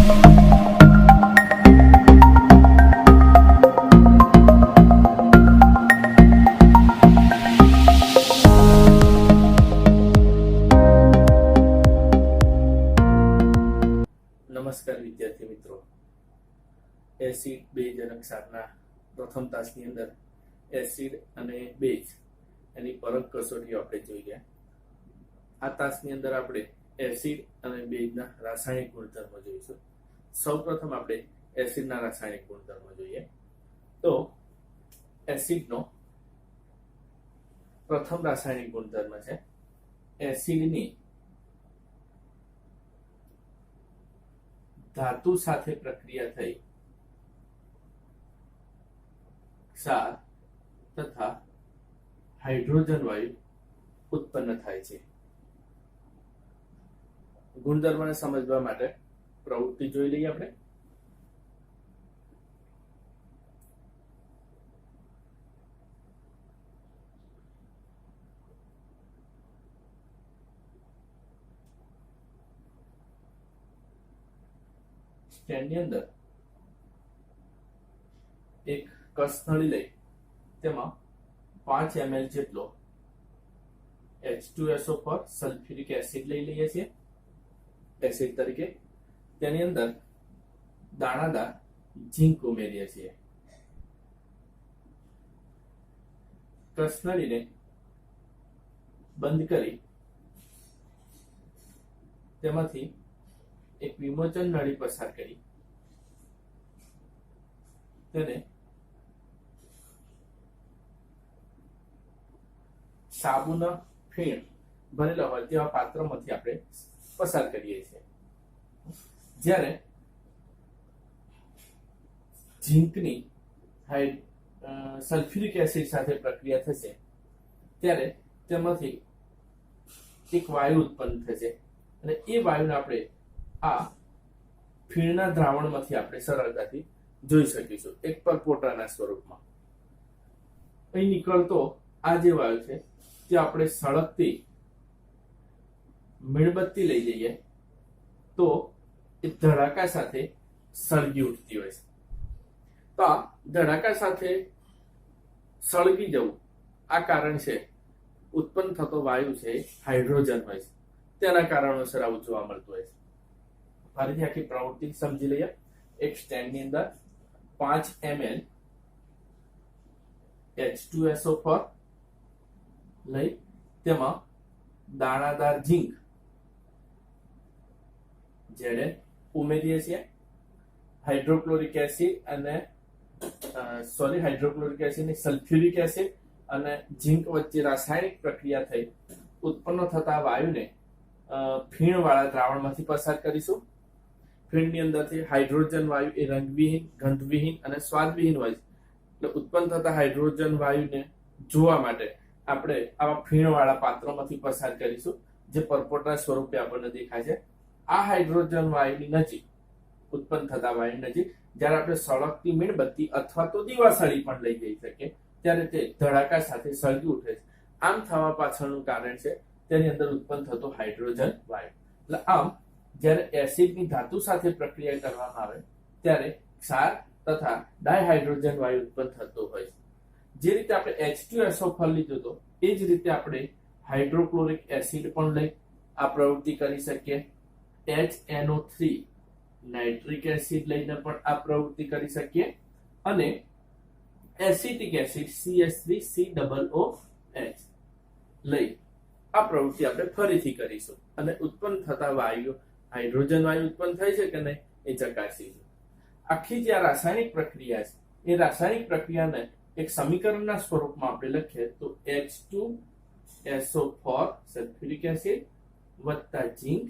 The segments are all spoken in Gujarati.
નમસ્કાર વિદ્યાર્થી મિત્રો, એસિડ બેઝ અને ક્ષારના પ્રથમ તાસની અંદર એસિડ અને બેઝ એની પરખ કસોટીઓ આપણે જોઈ ગયા. આ તાસની અંદર આપણે એસિડ અને બેઝના રાસાયણિક ગુણધર્મો જોઈશું. સૌપ્રથમ આપણે એસિડના રાસાયણિક ગુણધર્મો જોઈએ. તો એસિડનો પ્રથમ રાસાયણિક ગુણધર્મ છે એસિડની ધાતુ સાથે પ્રક્રિયા થઈ ક્ષાર તથા હાઇડ્રોજન વાયુ ઉત્પન્ન થાય છે. ગુણધર્મને સમજવા માટે પ્રવૃત્તિ જોઈ લઈએ આપણે. સ્ટેન્ડની અંદર એક કસનળી લઈ તેમાં 5 ml જેટલો H2SO4 સલ્ફ્યુરિક એસિડ લઈ લઈએ છીએ એસિડ તરીકે. તેની અંદર દાણાદાર ઝીંક ઉમેરીએ છીએ. કસનળીને બંધ કરી તેમાંથી એક વિમોચન નળી પસાર કરી તેને સાબુના ફીણ ભરેલા હોય તેવા પાત્રમાંથી આપણે પસાર કરીએ છીએ. જ્યારે ઝીંકની સલ્ફ્યુરિક એસિડ સાથે પ્રક્રિયા થશે ત્યારે તેમાંથી એક વાયુ ઉત્પન્ન થશે અને એ વાયુને આપણે આ ફીણના દ્રાવણમાંથી આપણે સરળતાથી જોઈ શકીશું એક પરપોટાના સ્વરૂપમાં. અહીં નીકળતો આ જે વાયુ છે તે આપણે સળગતી મીણબત્તી લઈ જઈએ તો એ ધડાકા સાથે સળગી ઉઠતી હોય છે. તો આ ધડાકા સાથે સળગી જવું આ કારણ છે ઉત્પન્ન થતો વાયુ છે હાઇડ્રોજન હોય છે. તેના કારણોસર આવું જોવા મળતું હોય છે. ફરીથી આખી પ્રવૃત્તિ સમજી લઈએ. એક સ્ટેન્ડની અંદર 5 ml H2SO4 લઈ તેમાં દાણાદાર ઝીંક Zn ઉમેરીએ છીએ. હાઇડ્રોક્લોરિક એસિડ અને હાઇડ્રોક્લોરિક એસિડ સલ્ફ્યુરિક એસિડ અને ઝીંક વચ્ચે રાસાયણિક પ્રક્રિયા થઈ ઉત્પન્ન થતા વાયુને ફીણવાળા દ્રાવણમાંથી પસાર કરીશું. ફીણની અંદરથી હાઇડ્રોજન વાયુ એ રંગવિહીન, ગંધવિહીન અને સ્વાદવિહીન હોય છે. એટલે ઉત્પન્ન થતા હાઇડ્રોજન વાયુને જોવા માટે આપણે આવા ફીણવાળા પાત્રોમાંથી પસાર કરીશું જે પરપોટા સ્વરૂપે આપણને દેખાય છે. આ હાઇડ્રોજન વાયુની નજીક ઉત્પન્ન થતા વાયુની નજીક જ્યારે આપણે સળગતી મીણબત્તી અથવા તો દીવાસળી પણ લઈ જઈ શકીએ ત્યારે તે ધડાકા સાથે સળગી ઉઠે છે. આમ થવા પાછળનું કારણ છે તેની અંદર ઉત્પન્ન થતો હાઇડ્રોજન વાયુ. એટલે આમ જ્યારે એસિડની ધાતુ સાથે પ્રક્રિયા કરવામાં આવે ત્યારે ક્ષાર તથા ડાયહાઇડ્રોજન વાયુ ઉત્પન્ન થતો હોય છે. જે રીતે આપણે H2SO4 લીધો હતો એ જ રીતે આપણે હાઇડ્રોક્લોરિક એસિડ પણ લઈ આ પ્રવૃત્તિ કરી શકીએ. HNO3 નાઇટ્રિક એસિડ લઈને પણ આ પ્રવૃત્તિ કરી શકીએ અને એસિટિક એસિડ CH3COOH લઈ આ પ્રવૃત્તિ આપણે ફરીથી કરીશું અને ઉત્પન્ન થતા વાયુ હાઇડ્રોજન વાયુ ઉત્પન્ન થાય છે કે નહીં એ ચકાસીશું. આખી જે આ રાસાયણિક પ્રક્રિયા છે એ રાસાયણિક પ્રક્રિયાને એક સમીકરણના સ્વરૂપમાં આપણે લખીએ તો H2SO4 સલ્ફ્યુરિક એસિડ વત્તા ઝીંક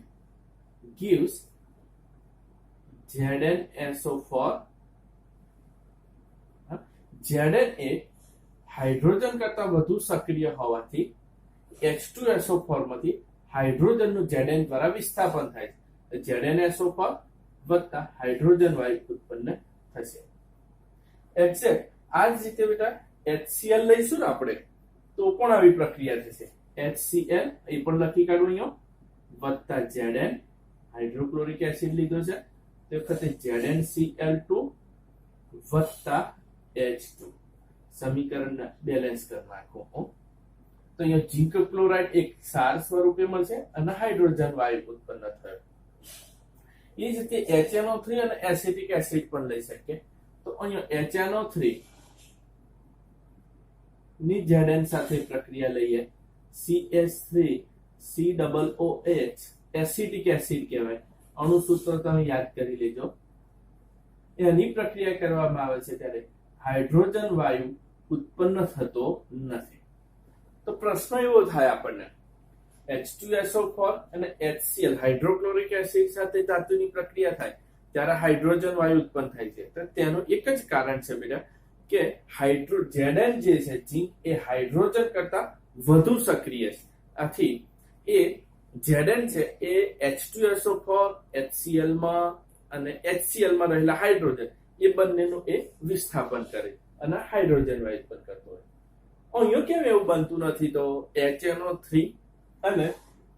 gives ZnSO4. Zn એ હાઇડ્રોજન કરતા વધુ સક્રિય હોવાથી H2SO4 માંથી હાઇડ્રોજનનું Zn દ્વારા વિસ્થાપન થાય છે. ZnSO4 વત્તા હાઇડ્રોજન વાયુ ઉત્પન્ન થશે. એક્ઝેક્ટ આ જ રીતે બેટા HCl લઈશું ને આપણે તો પણ આવી પ્રક્રિયા થશે. HCl એ પણ લખી કાઢું અહીંયા વત્તા Zn હાઇડ્રોક્લોરિક એસિડ લીધો છે તે વખતે ZnCl2 વત્તા H2 સમીકરણ બેલેન્સ કરી નાખો. તો અહીંયા ઝીંક ક્લોરાઇડ એક ક્ષાર સ્વરૂપે મળશે અને હાઇડ્રોજન વાયુ ઉત્પન્ન થયો. એ જ રીતે HNO3 અને એસિટિક એસિડ પણ લઈ શકીએ. તો અહીંયા HNO3 ની Zn સાથે પ્રક્રિયા લઈએ. CH3COOH એસિટિક એસિડ કહેવાય. અણુ સૂત્ર તમે યાદ કરી લેજો. એની પ્રક્રિયા કરવામાં આવે છે ત્યારે હાઇડ્રોજન વાયુ ઉત્પન્ન થતો નથી. તો પ્રશ્ન એવો થાય આપણને, H2SO4 અને HCl હાઇડ્રોક્લોરિક એસિડ સાથે ધાતુની પ્રક્રિયા થાય ત્યારે હાઇડ્રોજન વાયુ ઉત્પન્ન થાય છે. તો તેનું એક જ કારણ છે બેટા કે Zn જે છે ઝીંક એ હાઇડ્રોજન કરતા વધુ સક્રિય છે. આથી એ Zn છે એ H2SO4 HCl માં અને HCl માં રહેલા હાઇડ્રોજન એ બંનેનું એ વિસ્થાપન કરે અને હાઇડ્રોજન વાયુ ઉત્પન્ન કરતો હોય. અહીંયા કેમ એવું બનતું નથી? તો HNO3 અને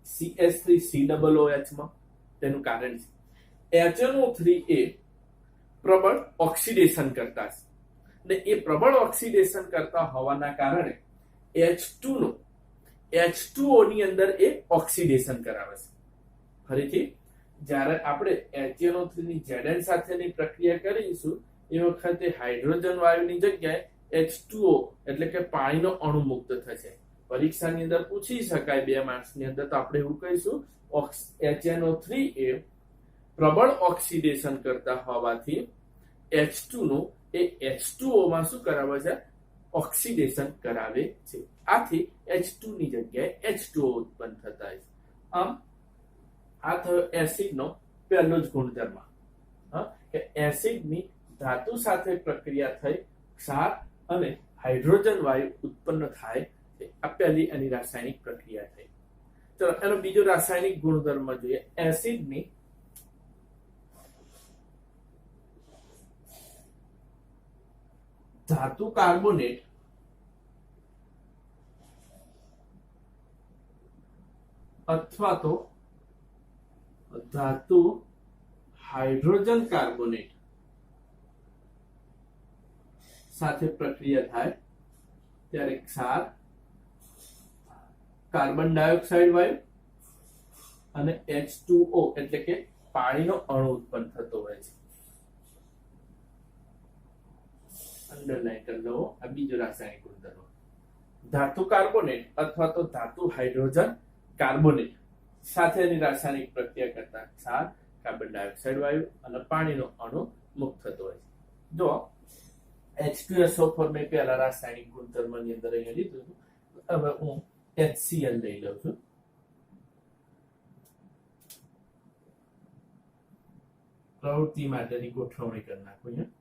CH3COOH માં તેનું કારણ છે HNO3 એ પ્રબળ ઓક્સિડેશન કરતા છે ને એ પ્રબળ ઓક્સિડેશન કરતા હોવાના કારણે H2O ની અંદર એ ઓક્સિડેશન કરાવે છે. ફરીથી જ્યારે આપણે HNO3 ની Zn સાથેની પ્રક્રિયા કરીશું એ વખતે હાઇડ્રોજન વાયુની જગ્યાએ H2O એટલે કે પાણીનો અણુ મુક્ત થશે. પરીક્ષાની અંદર પૂછી શકાય 2 માર્ક્સની અંદર, તો આપણે એવું કહીશું HNO3 એ પ્રબળ ઓક્સિડેશન કરતા હોવાથી H2 નું એ H2O માં શું કરાવે છે? ઓક્સિડેશન કરાવે છે. આથી H2 ની જગ્યાએ H2O ઉત્પન્ન થતા છે. આમ આ થયો એસિડનો પહેલો જ ગુણધર્મ કે એસિડની ધાતુ સાથે પ્રક્રિયા થઈ ક્ષાર અને હાઇડ્રોજન વાયુ ઉત્પન્ન થાય. આ પહેલી એની રાસાયણિક પ્રક્રિયા થઈ. ચલો એનો બીજો રાસાયણિક ગુણધર્મ જોઈએ. એસિડની ધાતુ કાર્બોનેટ અથવા તો ધાતુ હાઇડ્રોજન કાર્બોનેટ સાથે પ્રક્રિયા થાય ત્યારે ક્ષાર, કાર્બન ડાયોક્સાઇડ વાયુ અને H2O એટલે કે પાણીનો અણુ ઉત્પન્ન થતો હોય છે. અંડરલાઈન કરી લો. આ બીજો રાસાયણિક ગુણધર્મ. ધાતુ કાર્બોનેટ અથવા તો ધાતુ હાઇડ્રોજન કાર્બોનેટ સાથેની રાસાયણિક પ્રક્રિયા કરતા ક્ષાર, કાર્બન ડાયોક્સાઇડ વાયુ અને પાણીનો અણુ મુક્ત થતો હોય છે. જો H2SO4 મેં પહેલા રાસાયણિક ગુણધર્મની અંદર અહીંયા લીધું હતું. હવે હું HCl લઈ લઉં છું. પ્રવૃત્તિ માટેની ગોઠવણી કરી નાખું અહીંયા.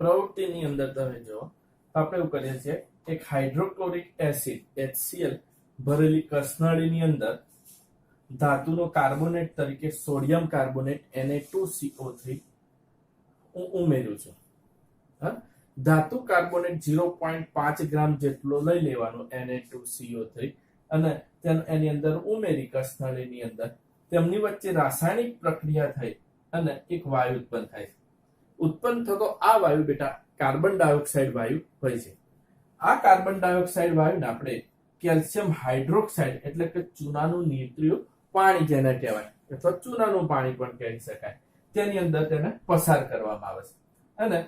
પ્રવૃત્તિની અંદર તમે જો આપણે એવું કરીએ છીએ, એક હાઇડ્રોક્લોરિક એસિડ HCl ભરેલી કસનળીની અંદર ધાતુનો કાર્બોનેટ તરીકે સોડિયમ કાર્બોનેટ Na2CO3 હું ઉમેર્યું છું. ધાતુ કાર્બોનેટ 0.5 ગ્રામ જેટલો લઈ લેવાનો Na2CO3 અને એની અંદર ઉમેરી કસનળીની અંદર તેમની વચ્ચે રાસાયણિક પ્રક્રિયા થઈ અને એક વાયુ ઉત્પન્ન થાય છે. ઉત્પન્ન થતો આ વાયુ બેટા કાર્બન ડાયોક્સાઇડ વાયુ હોય છે. આ કાર્બન ડાયોક્સાઇડ વાયુને આપણે કેલ્શિયમ હાઇડ્રોક્સાઇડ એટલે કે ચૂનાનું નિત્રિયું પાણી જેને કહેવાય અથવા ચૂનાનું પાણી પણ કહી શકાય તેની અંદર તેને પસાર કરવામાં આવે છે. અને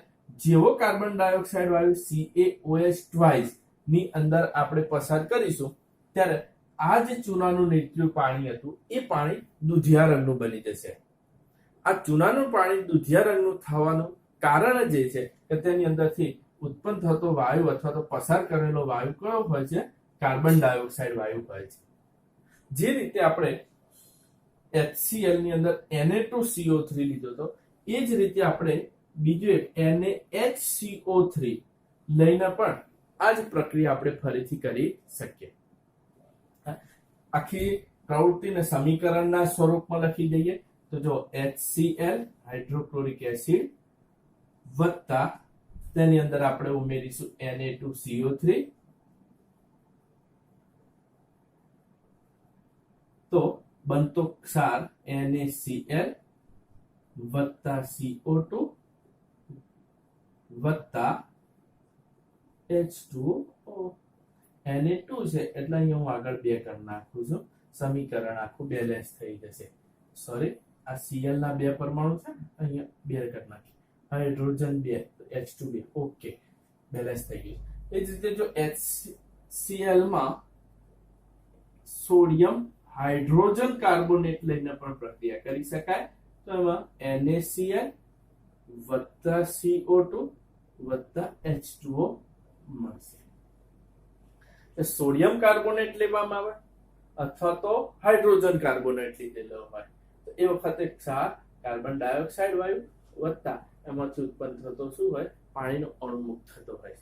જેવો કાર્બન ડાયોક્સાઇડ વાયુ CaOH ની અંદર આપણે પસાર કરીશું ત્યારે આ જે ચૂનાનું નિત્રિયું પાણી હતું એ પાણી દુધિયા રંગનું બની જશે. આ ચૂનાનું પાણી દૂધિયા રંગનું થવાનું કારણ જે છે કે તેની અંદરથી ઉત્પન્ન થતો વાયુ અથવા તો પસાર કરેલો વાયુ કયો હોય છે? કાર્બન ડાયોક્સાઇડ વાયુ હોય છે. જે રીતે આપણે HCl ની અંદર Na2CO3 લીધો હતો, એ જ રીતે આપણે બીજું એક NaHCO3 લઈને પણ આ જ પ્રક્રિયા આપણે ફરીથી કરી શકીએ. આખી પ્રવૃત્તિને સમીકરણના સ્વરૂપમાં લખી દઈએ તો જો HCl હાઇડ્રોક્લોરિક એસિડ વત્તા તેની અંદર આપણે ઉમેરીશું Na2CO3 તો બનતો ક્ષાર NaCl વત્તા CO2 વત્તા H2O. Na2 છે એટલે અહીંયા હું આગળ 2 કરી નાખું છું, સમીકરણ આખું બેલેન્સ થઈ જશે. સોરી, આ Cl ના 2 પરમાણુ છે, અહીંયા 2 કરી નાખી, હાઇડ્રોજન 2 H2 2. ઓકે, બેલેન્સ થઈ ગયું. એ જ રીતે જો HCl માં સોડિયમ હાઇડ્રોજન કાર્બોનેટ લઈને પણ પ્રક્રિયા કરી શકાય તો એમાં NaCl વત્તા CO2 વત્તા H2O મળશે. સોડિયમ કાર્બોનેટ લેવામાં આવે અથવા તો હાઇડ્રોજન કાર્બોનેટ લીધેલો હોય તો એ વખતે ક્ષાર કાર્બન ડાયોક્સાઇડ વાયુ વત્તા એમાંથી ઉત્પન્ન થતો શું હોય? પાણીનો અણુ મુક્ત થતો હોય.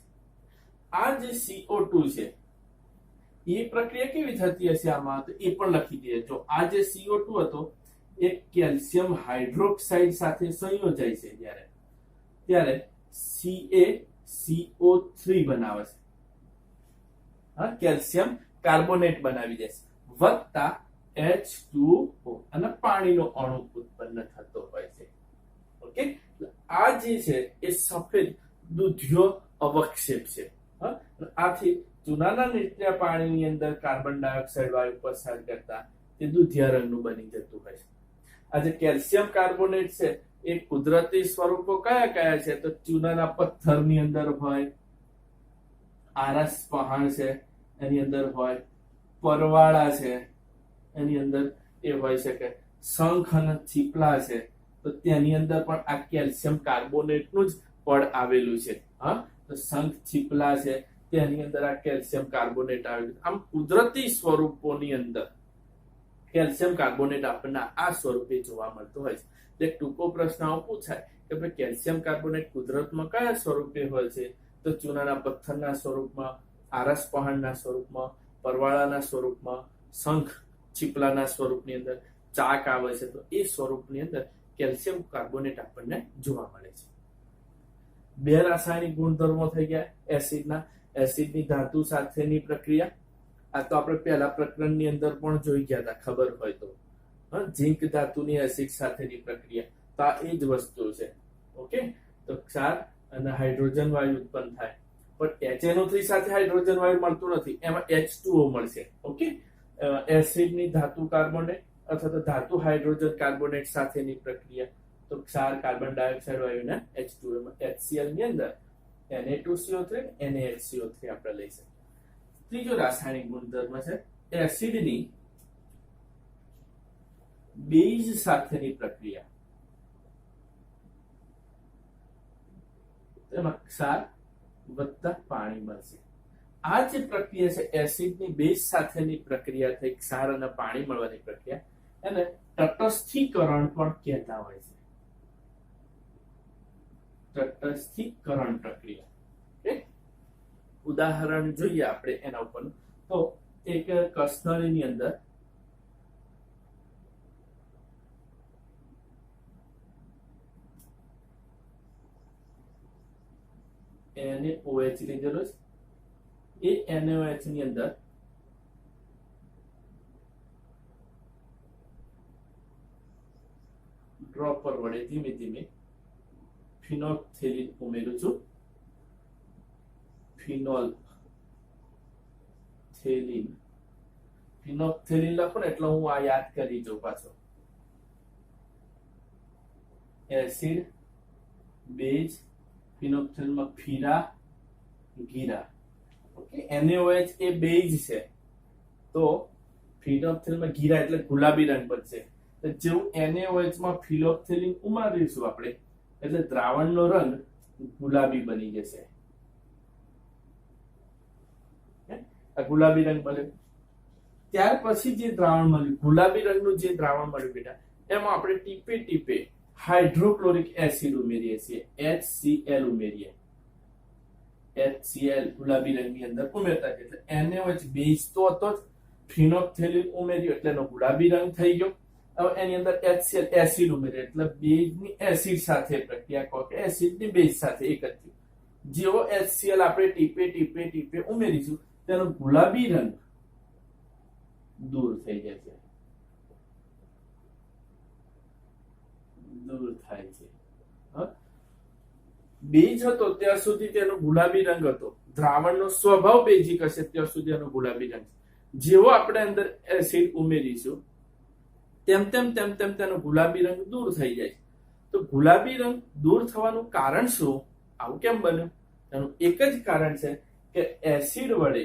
આ જે CO2 છે એ પ્રક્રિયા કેવી થતી હશે આમાં તો એ પણ લખી દઈએ. જો આ જે CO2 હતો એ કેલ્શિયમ હાઇડ્રોક્સાઇડ સાથે સંયોજાય છે ત્યારે CaCO3 બનાવે છે, હા, કેલ્શિયમ કાર્બોનેટ બનાવી દેશે વત્તા H2O અને પાણીનો અણુ ઉત્પન્ન થતો હોય છે. ઓકે, આ જે છે એ સફેદ દૂધિયો અવક્ષેપ છે. આથી ચૂનાના નીચલા પાણીની અંદર કાર્બન ડાયોક્સાઇડ વાયુ પસાર કરતા તે દૂધિયા રંગનું બની જતું હોય છે. આ જે કેલ્શિયમ કાર્બોનેટ છે એ કુદરતી સ્વરૂપો કયા કયા છે તો ચૂનાના પથ્થરની અંદર હોય, આરસ પહાણ છે એની અંદર હોય, પરવાળા છે એની અંદર એ હોય શકે, શંખ અને ચીપલા છે તો તેની અંદર પણ આ કેલ્શિયમ કાર્બોનેટનું જ પડ આવેલું છે. હા, તો શંખ ચીપલા છે તેની અંદર આ કેલ્શિયમ કાર્બોનેટ આવેલું. આમ કુદરતી સ્વરૂપોની અંદર કેલ્શિયમ કાર્બોનેટ આપણને આ સ્વરૂપે જોવા મળતો હોય છે. એટલે ટૂંકો પ્રશ્ન આવો પૂછાય કે ભાઈ કેલ્શિયમ કાર્બોનેટ કુદરતમાં કયા સ્વરૂપે હોય છે તો ચૂનાના પથ્થરના સ્વરૂપમાં, આરસ પહાણના સ્વરૂપમાં, પરવાળાના સ્વરૂપમાં, શંખ ચીપલાના સ્વરૂપની અંદર, ચાક આવે છે તો એ સ્વરૂપની અંદર કેલ્શિયમ કાર્બોનેટ આપણને જોવા મળે છે. 2 રાસાયણિક ગુણધર્મો થઈ ગયા એસિડના. એસિડની ધાતુ સાથેની પ્રક્રિયા આ તો આપણે પહેલા પ્રકરણની અંદર પણ જોઈ ગયા હતા, ખબર હોય તો. ઝીંક ધાતુની એસિડ સાથેની પ્રક્રિયા તો આ એ જ વસ્તુ છે. ઓકે, તો ક્ષાર અને હાઇડ્રોજન વાયુ ઉત્પન્ન થાય પણ HNO3 સાથે હાઇડ્રોજન વાયુ મળતું નથી, એમાં H2O મળશે. ઓકે, એસિડની ધાતુ કાર્બોનેટ અથવા તો ધાતુ હાઇડ્રોજન કાર્બોનેટ સાથેની પ્રક્રિયા તો ક્ષાર કાર્બન ડાયોક્સાઇડ વાયુને H2O માં HCl ની અંદર Na2CO3 NaHCO3 આપણે લઈ શકીએ. ત્રીજો રાસાયણિક ગુણધર્મ છે એસિડની બેઝ સાથેની પ્રક્રિયા. તેમાં ક્ષાર વત્તા પાણી મળશે. આ જે પ્રક્રિયા છે એસિડની બેઝ સાથેની પ્રક્રિયા થઈ ક્ષાર અને પાણી મળવાની પ્રક્રિયા એને તટસ્થીકરણ પણ કહેતા હોય છે. તટસ્થીકરણ પ્રક્રિયા. ઉદાહરણ જોઈએ આપણે એના ઉપર તો એક કસનળીની અંદર NaOH લીધેલો છે. એ NaOH ની અંદર ડ્રોપર વડે ધીમે ધીમે ફિનોલ્ફથેલિન ઉમેરું છું. ફિનોલ્ફથેલિન લખો ને એટલે હું આ યાદ કરી જાઉં પાછો. એસિડ, બેઝ, ફિનોલ્ફથેલિનમાં ફીરા, ગીરા. ઓકે, NaOH એ બેઝ છે તો ફિનોલ્ફથેલિનમાં ગીરા એટલે ગુલાબી રંગ બનશે. તો જેવું NaOH માં ફિલોક્થેલિન ઉમેરીશું આપણે એટલે દ્રાવણનો રંગ ગુલાબી બની જશે. આ ગુલાબી રંગ બને. ત્યાર પછી જે દ્રાવણ મળ્યું, ગુલાબી રંગનું જે દ્રાવણ મળ્યું બેટા, એમાં આપણે ટીપે ટીપે હાઇડ્રોક્લોરિક એસિડ ઉમેરીએ છીએ, HCl ઉમેરીએ. HCl ગુલાબી રંગની અંદર ઉમેરતા એટલે NaOH બેઝ તો હતો જ, ફિનોક્થેલિન ઉમેર્યું એટલે એનો ગુલાબી રંગ થઈ ગયો. હવે એની અંદર HCl એસિડ ઉમેર્યું એટલે બેઝની એસિડ સાથે પ્રક્રિયા કહો કે એસિડની બેઝ સાથે એક જ થયું. જેવો HCl આપણે ટીપે ટીપે ટીપે ઉમેરીશું તેનો ગુલાબી રંગ દૂર થઈ જાય છે, દૂર થાય છે. બેઝ હતો ત્યાં સુધી તેનો ગુલાબી રંગ હતો, દ્રાવણનો સ્વભાવ બેઝિક હશે ત્યાં સુધી એનો ગુલાબી રંગ. જેવો આપણે અંદર એસિડ ઉમેરીશું તેમ તેમ તેમ તેમ તેનો ગુલાબી રંગ દૂર થઈ જાય. તો ગુલાબી રંગ દૂર થવાનું કારણ શું? આવું કેમ બન્યું? એનું એક જ કારણ છે કે એસિડ વડે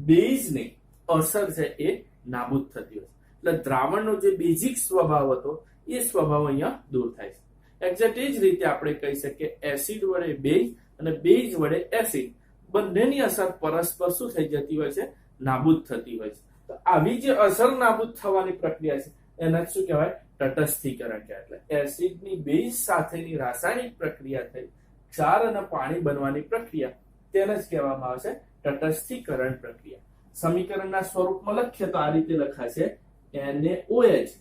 બેઝને અસર છે એ નાબૂદ થતી હોય. એટલે દ્રાવણનો જે બેઝિક સ્વભાવ હતો એ સ્વભાવ અહીંયા દૂર થાય છે. એક્ઝેક્ટ એ જ રીતે આપણે કહી શકીએ એસિડ વડે બેઝ અને બેઝ વડે એસિડ બંનેની અસર પરસ્પર શું થઈ જતી હોય છે? નાબૂદ થતી હોય છે. તો આવી જે અસર નાબૂદ થવાની પ્રક્રિયા છે એને શું કહેવાય? તટસ્થીકરણ કહેવાય. એટલે એસિડની બેઝ સાથેની રાસાયણિક પ્રક્રિયા થઈ ક્ષાર અને પાણી બનવાની પ્રક્રિયા તેને જ કહેવામાં આવે છે તટસ્થીકરણ પ્રક્રિયા. સમીકરણના સ્વરૂપમાં લખીએ તો આ રીતે લખાશે NaOH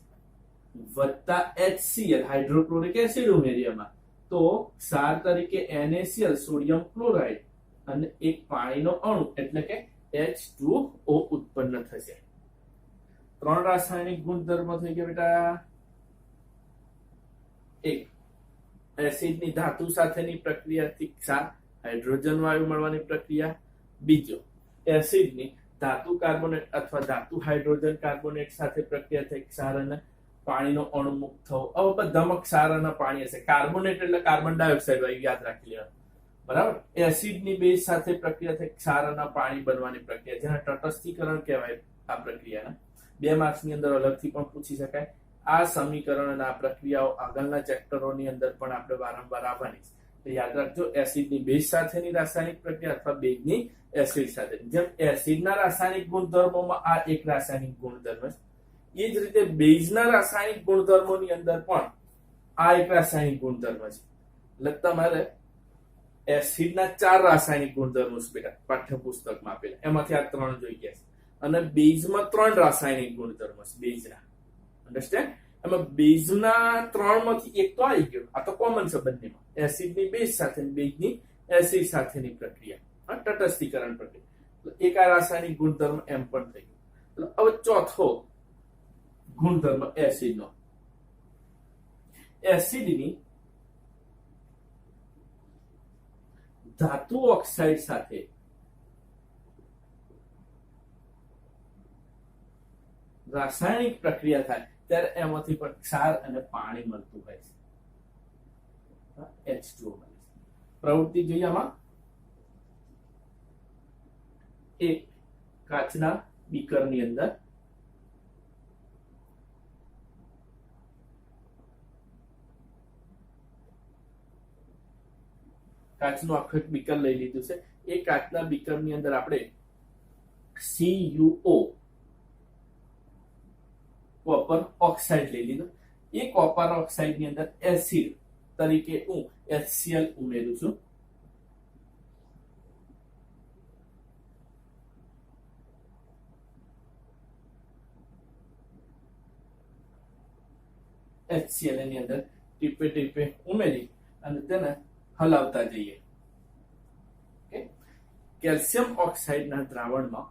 વત્તા HCl હાઇડ્રોક્લોરિક એસિડ ઉમેર્યામાં તો ક્ષાર તરીકે NaCl સોડિયમ ક્લોરાઇડ અને એક પાણીનો અણુ એટલે કે H2O ઉત્પન્ન થશે. 3 રાસાયણિક ગુણધર્મો થઈ ગયા બેટા. એક, એસિડની ધાતુ સાથેની પ્રક્રિયાથી ક્ષાર હાઇડ્રોજન વાયુ મળવાની પ્રક્રિયા. બીજો, એસિડની ધાતુ કાર્બોનેટ અથવા ધાતુ હાઇડ્રોજન કાર્બોનેટ સાથે પ્રક્રિયા થઈ ક્ષાર અને પાણીનો અણુ મુક્ત થવો. હવે બધામાં ક્ષાર અને પાણી હશે. કાર્બોનેટ એટલે કાર્બન ડાયોક્સાઇડ વાયુ યાદ રાખી લેવાનું, બરાબર. એસિડની બેઝ સાથે પ્રક્રિયા થઈ ક્ષાર અને પાણી બનવાની પ્રક્રિયા જેને તટસ્થીકરણ કહેવાય. આ પ્રક્રિયાને 2 માર્ક્સની અંદર અલગથી પણ પૂછી શકાય. આ સમીકરણ અને આ પ્રક્રિયાઓ આગળના ચેપ્ટરોની અંદર પણ આપણે વારંવાર આવવાની છે. તો યાદ રાખજો, એસિડની બેઝ સાથેની રાસાયણિક પ્રક્રિયા અથવા બેઝની એસિડ સાથે. જેમ એસિડના રાસાયણિક ગુણધર્મોમાં આ એક રાસાયણિક ગુણધર્મ છે, એ જ રીતે બેઝના રાસાયણિક ગુણધર્મોની અંદર પણ આ એક રાસાયણિક ગુણધર્મ છે. એટલે તમારે એસિડના 4 રાસાયણિક ગુણધર્મો છે બેટા પાઠ્યપુસ્તકમાં આપેલા, એમાંથી આ 3 જોઈ ગયા છે. અને બેઝમાં 3 રાસાયણિક ગુણધર્મો છે બેઝના. અન્ડરસ્ટેન્ડ? એમાં બેઝના 3 માંથી એક તો આવી ગયો, આ તો કોમન છે બંનેમાં. એસિડની બેઝ સાથે બેઝની એસિડ સાથેની પ્રક્રિયા, તટસ્થીકરણ પ્રક્રિયા. એક આ રાસાયણિક ગુણધર્મ એમ પણ થઈ ગયો. હવે ચોથો ગુણધર્મ એસિડનો. એસિડની ધાતુ ઓક્સાઇડ સાથે રાસાયણિક પ્રક્રિયા થાય ત્યારે એમાંથી પણ ક્ષાર અને પાણી મળતું હોય છે, H2O. પ્રવૃત્તિ જોઈએ આમાં. એક કાચના બીકરની અંદર કાચનું આખું એક બીકર લઈ લીધું છે. એ કાચના બીકરની અંદર આપણે CuO કોપર ઓક્સાઇડ લઈ લીધો. એ કોપર ઓક્સાઇડ ની અંદર એસિડ તરીકે હું HCl ઉમેરું છું. HCl ની અંદર ટીપે ટીપે ઉમેરી અને તેને હલાવતા જઈએ. કેલ્શિયમ ઓક્સાઇડના દ્રાવણમાં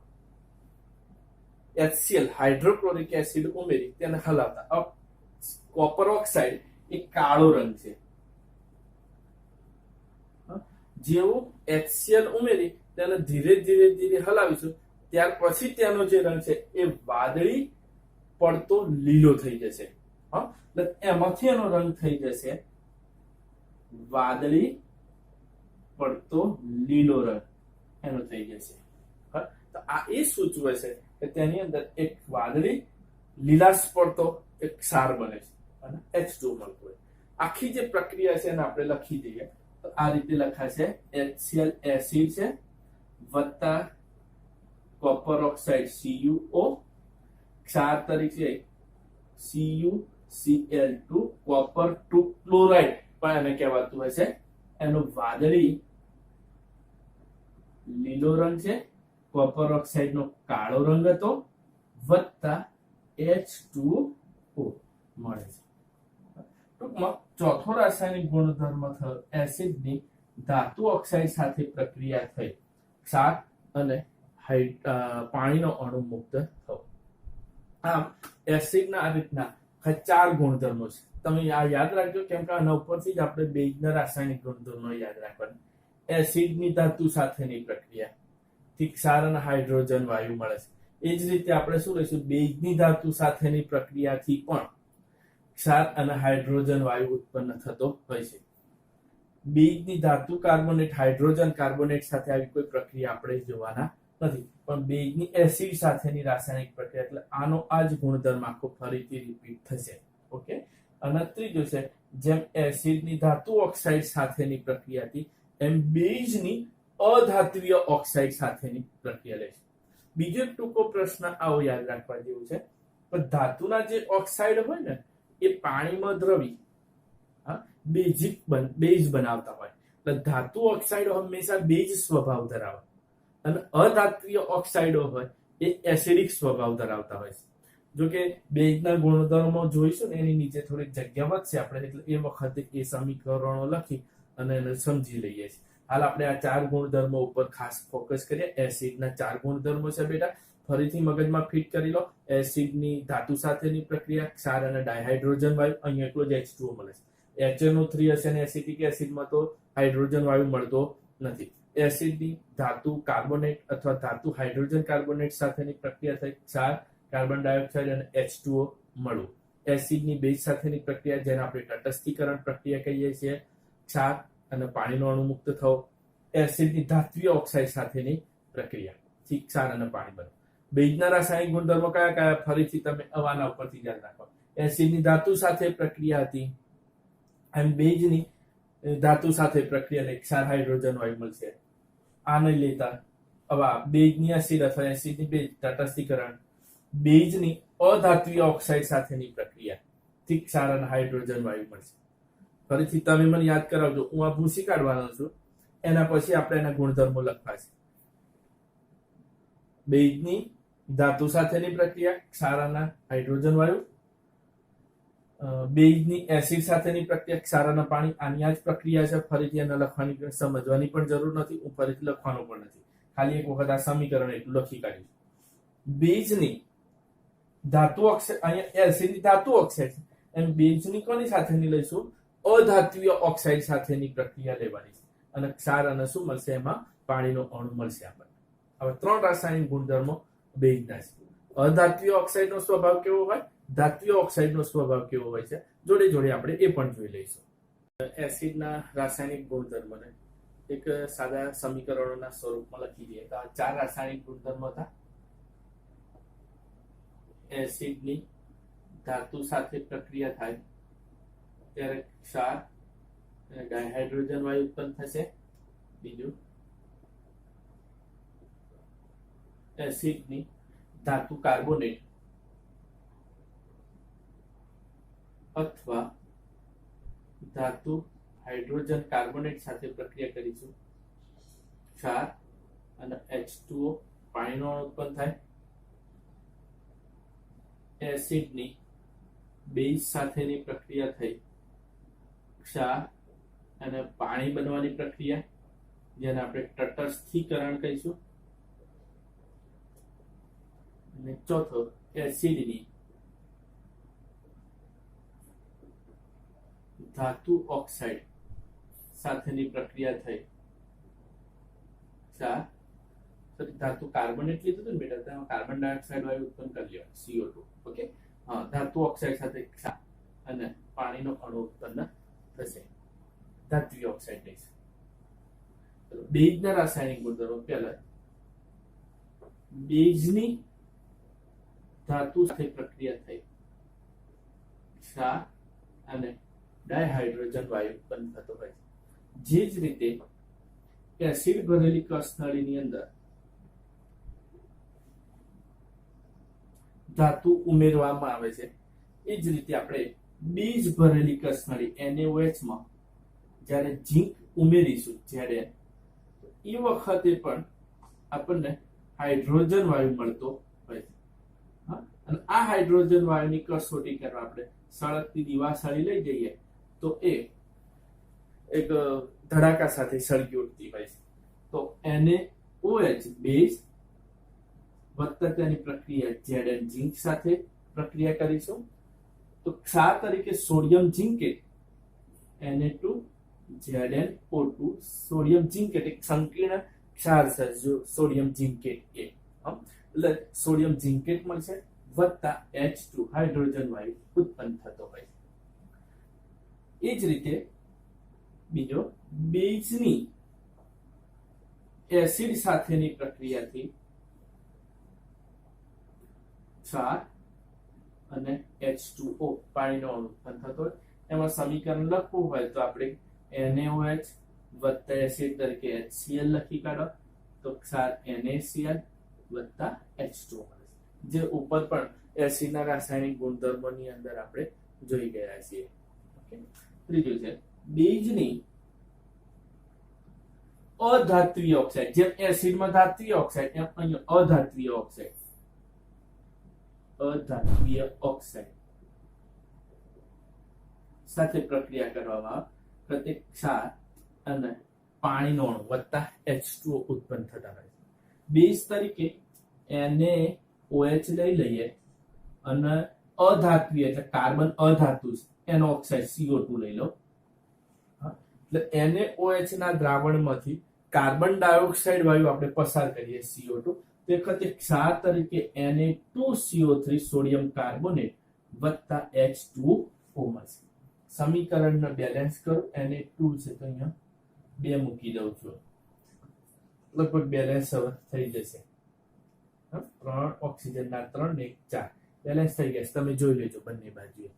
HCl હાઇડ્રોક્લોરિક એસિડ ઉમેરી તેને હલાવતા. કોપર ઓક્સાઇડ એ કાળો રંગ છે. જેવું HCl ઉમેરી તેને ધીરે ધીરે ધીરે હલાવીશું ત્યાર પછી તેનો જે રંગ છે એ વાદળી પડતો લીલો થઈ જશે. એમાંથી એનો રંગ થઈ જશે વાદળી પડતો લીલો રંગ એનો થઈ જશે. તો આ એ સૂચવે છે કે તેની અંદર એક વાદળી લીલાશ પડતો એક ક્ષાર બને છે અને H2 મળતું હોય. આખી જે પ્રક્રિયા છે એને આપણે લખી દઈએ તો આ રીતે લખાશે HCl એસિડ છે વત્તા કોપર ઓક્સાઇડ CuO ક્ષાર તરીકે CuCl2 કોપર 2 ક્લોરાઇડ પણ એને કહેવાતું હોય છે. એનો વાદળી લીલો રંગ છે, કોપર ઓક્સાઇડ નો કાળો રંગ હતો વત્તા H2O મળે છે. ટૂંકમાં ચોથો રાસાયણિક ગુણધર્મ થયો એસિડની ધાતુ ઓક્સાઇડ સાથે પ્રક્રિયા થઈ ક્ષાર અને પાણીનો અણુ મુક્ત થયો. આમ એસિડના આ રીતના 4 ગુણધર્મો છે. તમે આ યાદ રાખજો કેમ કે આના ઉપરથી જ આપણે બેઝના રાસાયણિક ગુણધર્મો યાદ રાખવાના. એસિડની ધાતુ સાથેની પ્રક્રિયા થી ક્ષાર અને હાઇડ્રોજન વાયુ મળે છે. એ જ રીતે આપણે શું લઈશું, બેઝની ધાતુ સાથેની પ્રક્રિયાથી પણ ક્ષાર અને હાઇડ્રોજન વાયુ ઉત્પન્ન થતો હોય છે. બેઝની ધાતુ કાર્બોનેટ હાઇડ્રોજન કાર્બોનેટ સાથે આવી કોઈ પ્રક્રિયા આપણે જોવાના નથી, પણ બેઝની એસિડ સાથેની રાસાયણિક પ્રક્રિયા એટલે આનો આ જ ગુણધર્મ આખો ફરીથી રિપીટ થશે. ઓકે. અને ત્રીજું છે જેમ એસિડની ધાતુ ઓક્સાઇડ સાથેની પ્રક્રિયાથી એમ બેઝની અધાત્વીય ઓક્સાઇડ સાથેની પ્રક્રિયા લેશે. બીજો એક ટૂંકો પ્રશ્ન આવો યાદ રાખવા જેવું છે, પણ ધાતુના જે ઓક્સાઇડ હોય ને એ પાણીમાં દ્રવી બેઝ બનાવતા હોય. એટલે ધાતુ ઓક્સાઇડ હંમેશા બેઝ સ્વભાવ ધરાવે અને અધાત્વીય ઓક્સાઇડો હોય એ એસિડિક સ્વભાવ ધરાવતા હોય છે. જો કે બેઝના ગુણધર્મો જોઈશું ને એની નીચે થોડીક જગ્યા વધશે આપણે, એટલે એ વખતે એ સમીકરણો લખી અને એને સમજી લઈએ છીએ. હાલ આપણે આ 4 ગુણધર્મો ઉપર ખાસ ફોકસ કરીએ. એસિડના 4 ગુણધર્મો છે બેટા, ફરીથી મગજમાં ફિટ કરી લો. એસિડની ધાતુ સાથેની પ્રક્રિયા ક્ષાર અને ડાયહાઇડ્રોજન વાયુ, અહીંયા એટલો જ H2O મળે છે. HNO3 હશે અને એસિટિક એસિડમાં તો હાઇડ્રોજન વાયુ મળતો નથી. એસિડની ધાતુ કાર્બોનેટ અથવા ધાતુ હાઇડ્રોજન કાર્બોનેટ સાથેની પ્રક્રિયા થઈ ક્ષાર, કાર્બન ડાયોક્સાઇડ અને H2O મળવું. એસિડની બેઝ સાથેની પ્રક્રિયા જેને આપણે તટસ્થીકરણ પ્રક્રિયા કહીએ છીએ, ક્ષાર અને પાણીનો અણુ મુક્ત થવો. એસિડની ધાત્વીય ઓક્સાઇડ સાથેની પ્રક્રિયા થી ક્ષાર અને પાણી બને. બેઝના રાસાયણિક ગુણધર્મો કયા કયા, ફરીથી તમે આના ઉપરથી યાદ રાખો. એસિડની ધાતુ સાથે પ્રક્રિયા હતી એમ બેઝની ધાતુ સાથે પ્રક્રિયા લઈ ક્ષાર હાઇડ્રોજન વાયુ મળશે. આ નહીં લેતા. હવે બેઝની એસિડ અથવા એસિડની બેઝ તટસ્થીકરણ, બેઝની અધાત્વીય ઓક્સાઇડ સાથેની પ્રક્રિયા થી ક્ષાર અને હાઇડ્રોજન વાયુ મળશે. ફરીથી તમે મને યાદ કરાવજો, હું આ ભૂસી કાઢવાનો છું, એના પછી આપણે એના ગુણધર્મો લખવા છે. બેઝની ધાતુ સાથેની પ્રક્રિયા ક્ષાર અને હાઇડ્રોજન વાયુ, બેઝની એસિડ સાથેની પ્રક્રિયા ક્ષાર અને પાણી. આની આ જ પ્રક્રિયા છે, ફરીથી એને લખવાની સમજવાની પણ જરૂર નથી, હું ફરીથી લખવાનો પણ નથી, ખાલી એક વખત આ સમીકરણ એટલું લખી કાઢ્યું. બેઝની ધાતુ ઓક્સાઇડ, અહીંયા એસિડની ધાતુ ઓક્સાઇડ એમ બેઝની કોની સાથેની લઈશું, અધાત્વીય ઓક્સાઇડ સાથેની પ્રક્રિયા લેવાની છે અને ક્ષાર અને શું મળશે, એમાં પાણીનો અણુ મળશે આપણને. હવે 3 રાસાયણિક ગુણધર્મો બેઝના છે. અધાત્વીય ઓક્સાઇડનો સ્વભાવ કેવો હોય, ધાત્વીય ઓક્સાઇડનો સ્વભાવ કેવો હોય છે, જોડે જોડે આપણે એ પણ જોઈ લઈશું. એસિડના રાસાયણિક ગુણધર્મને એક સાદા સમીકરણોના સ્વરૂપમાં લખી દઈએ તો આ 4 રાસાયણિક ગુણધર્મો હતા. એસિડની ધાતુ સાથે પ્રક્રિયા થાય ત્યારે ક્ષાર અને ડાયહાઇડ્રોજન વાયુ ઉત્પન્ન થશે. બીજું, એસિડની ધાતુ કાર્બોનેટ અથવા ધાતુ હાઇડ્રોજન કાર્બોનેટ સાથે પ્રક્રિયા કરીશું, ક્ષાર અને H2O પાણીનો અણુ ઉત્પન્ન થાય. એસિડની બેઝ સાથેની પ્રક્રિયા થઈ ક્ષાર અને પાણી બનવાની પ્રક્રિયા જેને આપણે તટસ્થીકરણ કહીશું. અને ચોથો, એસિડની ધાતુ ઓક્સાઇડ સાથેની પ્રક્રિયા થઈ ક્ષાર, ધાતુ કાર્બોનેટ લીધું હતું ને બેટા, તેમાં કાર્બન ડાયોક્સાઇડ વાયુ ઉત્પન્ન કરી લેવાનું CO2. ઓકે. હા, ધાતુ ઓક્સાઇડ સાથે ક્ષાર અને પાણીનો અણુ ઉત્પન્ન થશે, ધાત્વીય ઓક્સાઇડ લઈશું. બેઝના રાસાયણિક ગુણધર્મો. પહેલા, બેઝની ધાતુ સાથે પ્રક્રિયા થઈ ક્ષાર અને ડાયહાઇડ્રોજન વાયુ ઉત્પન્ન થતો હોય છે. જે જ રીતે એસિડ ભરેલી કસનળીની અંદર ધાતુ ઉમેરવામાં આવે છે, એ જ રીતે આપણે બેઝ ભરેલી કસનળી NaOH માં જ્યારે ઝીંક ઉમેરીશું જ્યારે એ વખતે પણ આપણને હાઇડ્રોજન વાયુ મળતો હોય છે. અને આ હાઇડ્રોજન વાયુની કસોટી કરવા આપણે સળગતી દિવાસળી લઈ જઈએ તો એ એક ધડાકા સાથે સળગી ઉઠતી હોય છે. તો NaOH બેઝ વત્તા તેની પ્રક્રિયા Zn ઝીંક સાથે પ્રક્રિયા કરીશું તો ક્ષાર તરીકે sodium zincate Na2ZnO2 sodium zincate એક સંકીર્ણ ક્ષાર છે જો સોડિયમ ઝિંકેટ એટલે સોડિયમ ઝિંકેટ મળશે વત્તા H2 હાઇડ્રોજન વાયુ ઉત્પન્ન થતો હોય. એ જ રીતે બીજો બેઝની એસિડ સાથેની પ્રક્રિયાથી ક્ષાર અને H2O પાણીનો અણુ ઉત્પન્ન થતો હોય. એમાં સમીકરણ લખવું હોય તો આપણે NaOH વત્તા એસિડ તરીકે HCl લખી કાઢો તો ક્ષાર NaCl વત્તા H2O મળે, જે ઉપર પણ એસિડના રાસાયણિક ગુણધર્મોની અંદર આપણે જોઈ ગયા છીએ. ત્રીજું છે બેઝની અધાત્વીય ઓક્સાઇડ. જેમ એસિડમાં ધાત્વીય ઓક્સાઇડ એમ અહીંયા અધાત્વીય ઓક્સાઇડ સાથે પ્રક્રિયા કરવામાં પ્રત્યેક ક્ષાર અને પાણીનો અણુ વત્તા H2O ઉત્પન્ન થતા હોય છે. બેઝ તરીકે NaOH લઈ લઈએ અને અધાત્વીય એટલે કાર્બન અધાતુ એનો ઓક્સાઇડ CO2 લઈ લો. એટલે NaOH ના દ્રાવણમાંથી કાર્બન ડાયોક્સાઇડ વાયુ આપણે પસાર કરીએ CO2 તે વખતે ક્ષાર તરીકે Na2CO3 સોડિયમ કાર્બોનેટ વત્તા H2O મળશે. સમીકરણને બેલેન્સ કરો. Na2 છે તો અહીંયા 2 મૂકી દઉં છું, લગભગ બેલેન્સ હવે થઈ જશે. 3 ઓક્સિજનના 3 ને 4 બેલેન્સ થઈ ગયા. તમે જોઈ લેજો બંને બાજુએ.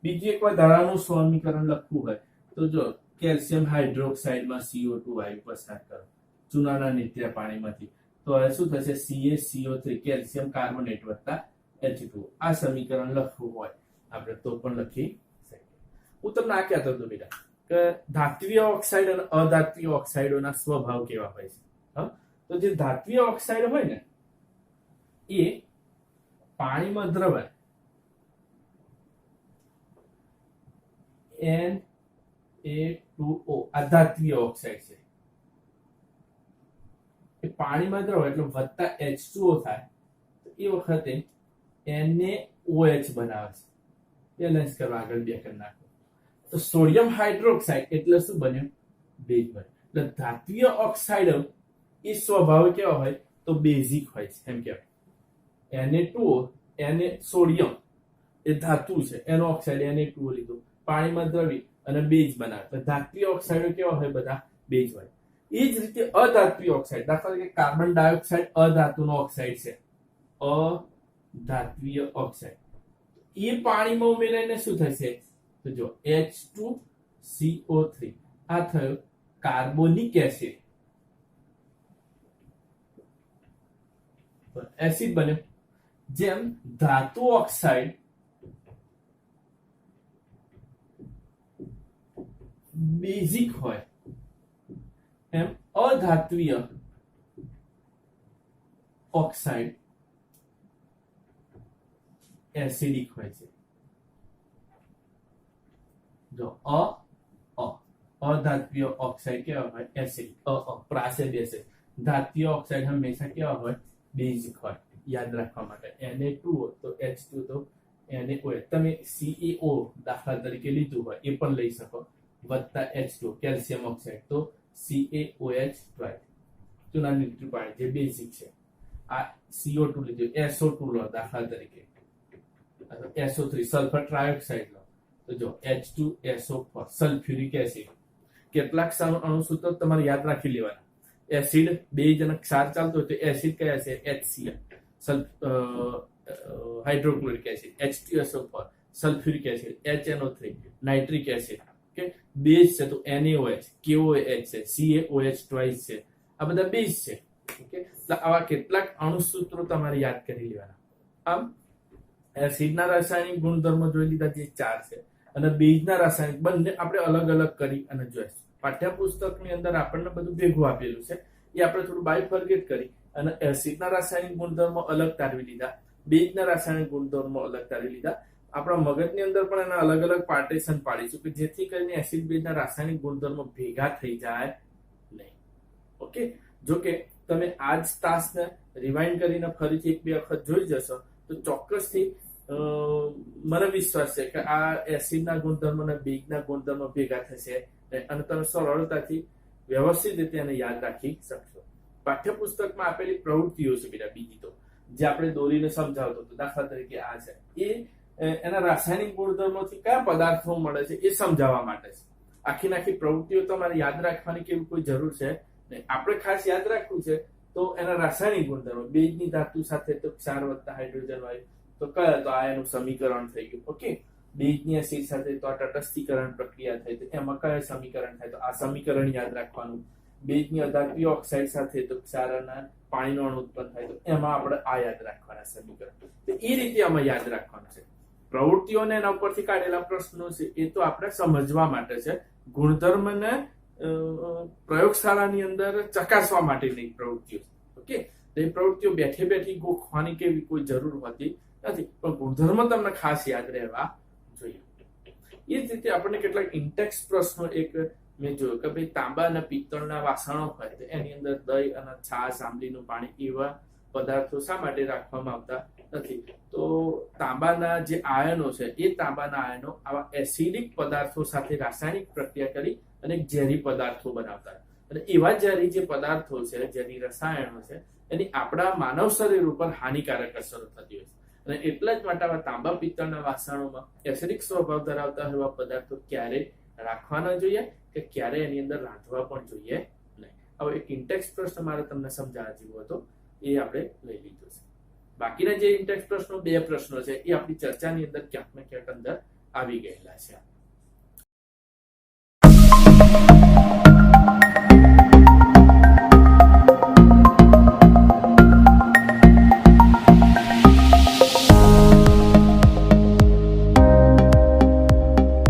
બીજી એક વાર ધારાનું સમીકરણ લખવું હોય તો જો કેલ્શિયમ હાઇડ્રોક્સાઇડમાં CO2 વાયુ પસાર કરો ચૂનાના નિત્ય પાણીમાંથી તો હવે શું થશે CaCO3 કેલ્શિયમ કાર્બોનેટ વત્તા H2. આ સમીકરણ લખવું હોય આપણે તો પણ લખી શકીએ. હું તમને આ કહેતો હતો બેટા કે ધાત્વીય ઓક્સાઇડ અને અધાત્વીય ઓક્સાઇડોના સ્વભાવ કેવા હોય છે. તો જે ધાત્વીય ઓક્સાઇડ હોય ને એ પાણીમાં દ્રવાય Na2O આ ધાત્વીય ઓક્સાઇડ છે. એ પાણીમાં દ્રવાય એટલે વત્તા H2O થાય તો એ વખતે NaOH બનાવે છે. બેલેન્સ કરવા આગળ 2 કરી નાખો તો સોડિયમ હાઇડ્રોક્સાઇડ એટલે શું બન્યું બેઝ બન્યું. એટલે ધાત્વીય ઓક્સાઇડ એ સ્વભાવ કેવા હોય તો બેઝિક હોય છે એમ કહેવાય. Na2O સોડિયમ એ ધાતુ છે એનો ઓક્સાઇડ Na2O લીધું પાણીમાં દ્રવી અને બેઝ બનાવે. તો ધાત્વીય ઓક્સાઇડો કેવા હોય બધા બેઝ હોય. એ જ રીતે અધાત્વીય ઓક્સાઇડ દાખલા તરીકે કાર્બન ડાયોક્સાઇડ અધાતુનો ઓક્સાઇડ છે અધાત્વીય ઓક્સાઇડ એ પાણીમાં ઉમેરાઈને શું થશે તો જો H2CO3 આ થયો કાર્બોનિક એસિડ એસિડ બન્યો. જેમ ધાતુ ઓક્સાઇડ બેઝિક હોય એમ અધાત્વીય ઓક્સાઇડ એસિડિક હોય છે. જો અધાત્વીય ઓક્સાઇડ કેવા હોય એસિડિક પ્રાસે બેસે. ધાત્વીય ઓક્સાઇડ હંમેશા કેવા હોય બેઝિક હોય. યાદ રાખવા માટે Na2O તો H2 તો NaOH તમે CaO દાખલા તરીકે લીધું હોય એ પણ લઈ શકો વત્તા H2 કેલ્શિયમ ઓક્સાઇડ તો CaOH ચૂનાની પાણી જે બેઝિક છે. આ CO2 લીધું SO2 લો દાખલા તરીકે SO3 સલ્ફર ટ્રાયોક્સાઇડ લો તો જો H2SO4 સલ્ફ્યુરિક એસિડ. કેટલાક અણુસૂત્રો તમારે યાદ રાખી લેવાના. એસિડ બેઝ અને ક્ષાર ચાલતો હોય તો એસિડ કયા છે HCl hydrochloric acid H2SO4 sulphuric acid HNO3, nitric acid, કે બેઝ છે તો NaOH, KOH છે, CaOH ટ્વાઇસ છે, આ બધા બેઝ છે. ઓકે, એટલે આવા કેટલાક અણુસૂત્રો તમારે યાદ કરી લેવાના. આમ એસિડના રાસાયણિક ગુણધર્મો જોઈ લીધા જે 4 છે, અને બેઝના રાસાયણિક બંને આપણે અલગ અલગ કરી અને જોઈશું. પાઠ્યપુસ્તકની અંદર આપણને બધું ભેગું આપેલું છે, એ આપણે થોડું બાયફર્ગેટ કરી અને એસિડના રાસાયણિક ગુણધર્મો અલગ તારવી લીધા, બેઝના રાસાયણિક ગુણધર્મો અલગ તારવી લીધા. આપણા મગજની અંદર પણ એના અલગ અલગ પાર્ટીશન પાડીશું કે જેથી કરીને એસિડ બેઝના રાસાયણિક ગુણધર્મો ભેગા થઈ જાય નહીં. ઓકે, જો કે તમે આ જ તાસને રિવાઇન્ડ કરીને ફરીથી 1-2 વખત જોઈ જશો તો ચોક્કસથી મને વિશ્વાસ છે કે આ એસિડના ગુણધર્મો અને બેઝના ગુણધર્મો ભેગા થશે અને તમે સરળતાથી વ્યવસ્થિત રીતે એને યાદ રાખી શકશો. પાઠ્યપુસ્તકમાં આપેલી પ્રવૃત્તિઓ છે બેટા બીજી તો જે આપણે દોરીને સમજાવતો હતો, દાખલા તરીકે આ છે, એ એના રાસાયણિક ગુણધર્મોથી કયા પદાર્થો મળે છે એ સમજાવવા માટે છે. આખી પ્રવૃત્તિઓ તમારે યાદ રાખવાની કે કોઈ જરૂર છે નહીં. આપણે ખાસ યાદ રાખવું છે તો એના રાસાયણિક ગુણધર્મો, બેઝની ધાતુ સાથે તો ક્ષાર વત્તા હાઇડ્રોજન વાયુ, તો કયા તો આ એનું સમીકરણ થઈ ગયું. ઓકે, બેઝની એસિડ સાથે તો આ તટસ્થીકરણ પ્રક્રિયા થઈ, તો એમાં કયા સમીકરણ થાય તો આ સમીકરણ યાદ રાખવાનું. બેઝની અધાત્મિક ઓક્સાઇડ સાથે તો ક્ષાર અને પાણીનો અણુ ઉત્પન્ન થાય, તો એમાં આપણે આ યાદ રાખવાના સમીકરણ. તો એ રીતે આમાં યાદ રાખવાનું છે. પ્રવૃત્તિઓને એના ઉપરથી કાઢેલા પ્રશ્નો છે એ તો આપણે સમજવા માટે છે, ગુણધર્મને પ્રયોગશાળાની અંદર ચકાસવા માટેની પ્રવૃત્તિઓ. ઓકે, તો એ પ્રવૃત્તિઓ બેઠી ગોખવાની કેવી કોઈ જરૂર હોતી નથી, પણ ગુણધર્મ તમને ખાસ યાદ રહેવા જોઈએ. એ જ રીતે આપણને કેટલાક ઇન્ટેક્સ પ્રશ્નો એક મેં જોયું કે ભાઈ તાંબા અને પિત્તળના વાસણો હોય તો એની અંદર દહીં અને છાશ, આંબલીનું પાણી એવા પદાર્થો શા માટે રાખવામાં આવતા નથી? તો તાંબાના જે આયનો છે એ તાંબાના આયનો આવા એસિડિક પદાર્થો સાથે રાસાયણિક પ્રક્રિયા કરી અને ઝેરી પદાર્થો બનાવતા, અને એવા ઝેરી જે પદાર્થો છે, ઝેરી રસાયણો છે, એની આપણા માનવ શરીર ઉપર હાનિકારક અસરો થતી હોય છે. અને એટલા જ માટે આવા તાંબા પિત્તળના વાસણોમાં એસિડિક સ્વભાવ ધરાવતા એવા પદાર્થો ક્યારે રાખવા ન જોઈએ કે ક્યારે એની અંદર રાંધવા પણ જોઈએ નહીં. હવે એક ઇન્ટેક્સ પ્રશ્ન મારે તમને સમજાવવા જેવો હતો, એ આપણે લઈ લીધો છે. બાકીના જે ઇન્ટેક્સ પ્રશ્નો 2 પ્રશ્નો છે એ આપણી ચર્ચાની અંદર ક્યાંક ને ક્યાંક અંદર આવી ગયેલા છે.